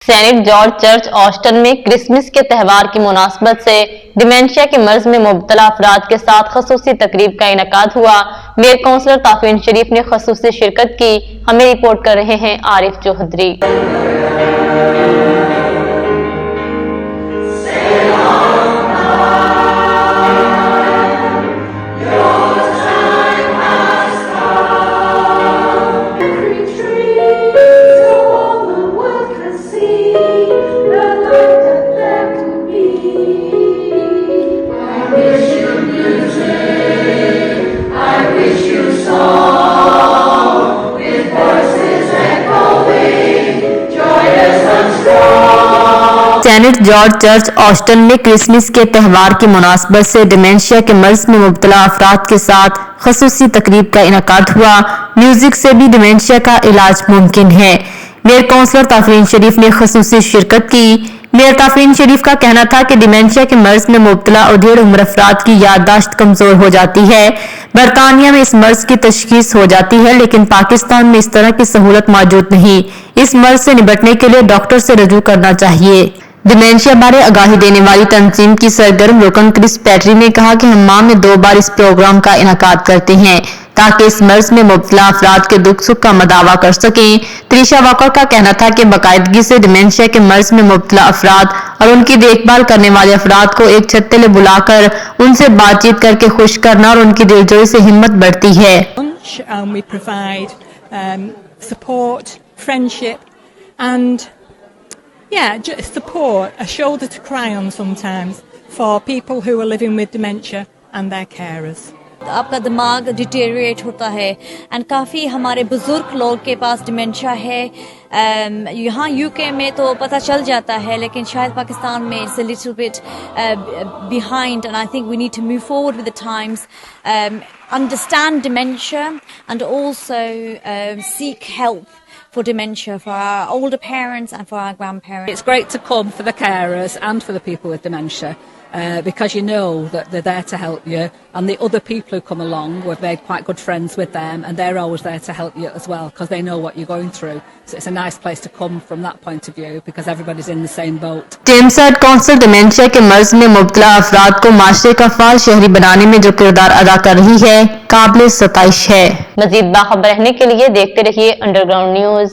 Saint George church Austin में Christmas के त्यौहार की मुनासबत से डिमेंशिया के मर्ज में मुब्तला अफराद के साथ खसूसी तकरीब का इनेकाद हुआ। मेयर काउंसलर ताफीन शरीफ ने खसूसी शिरकत की। हमें रिपोर्ट कर रहे हैं Arif Chaudhry. Saint George church Austin में क्रिसमस के त्यौहार की मुनासबत से डिमेंशिया के मर्ज में मुब्तला अफराद के साथ खसूसी तकरीब का इनेकाद हुआ। म्यूजिक से भी डिमेंशिया का इलाज मुमकिन है। मेयर काउंसलर ताफीन शरीफ ने खसूसी शिरकत की। मेयर ताफीन शरीफ का कहना था कि डिमेंशिया के मर्ज में मुब्तला अधेड़ उम्र अफराद की याददाश्त कमजोर हो जाती है। बरतानिया में इस मर्ज की तशखीस हो जाती है, लेकिन पाकिस्तान में इस तरह की सहूलत मौजूद नहीं। इस मर्ज से निपटने के लिए डॉक्टर से रजू करना चाहिए। डिमेंशिया बारे आगाही देने वाली तंजीम की सरगर्म रुकन क्रिस पैट्री ने कहा कि हम माह में 2 बार इस प्रोग्राम का इनेकाद करते हैं ताकि इस मर्ज में मुब्तला अफराद के दुख सुख का मदावा कर सकें। त्रिशा वॉकर का कहना था कि बाकायदगी से डिमेंशिया के मर्ज में मुब्तला अफराद और उनकी देखभाल करने वाले अफराद को एक छत तले बुलाकर उनसे बातचीत करके खुश करना और उनकी दिलजोई से हिम्मत बढ़ती है। We provide support, friendship and just support, a shoulder to cry on sometimes for people who are living with dementia and their carers. आपका दिमाग डिटेरिएट होता है एंड काफ़ी हमारे बुजुर्ग लोग के पास डिमेंशिया है। यहाँ यूके में तो पता चल जाता है, लेकिन शायद पाकिस्तान में it's a little bit behind and I think we need to move forward with the times, understand dementia and also seek help for dementia, for our older parents and for our grandparents. It's great to come for the carers and for the people with dementia because you know that they're there to help you, and the other people who come along, we've made quite good friends with them and they're always there to help you as well because they know what you're going through. So it's a nice place to come from that point of view because everybody's in the same boat. Tameside council dementia के मर्ज में मुब्तला अफराद को माशरे का फाल शहरी बनाने में जो किरदार अदा कर रही है काबिल सताइश है। मजीद बाखबर रहने के लिए देखते रहिए अंडरग्राउंड न्यूज।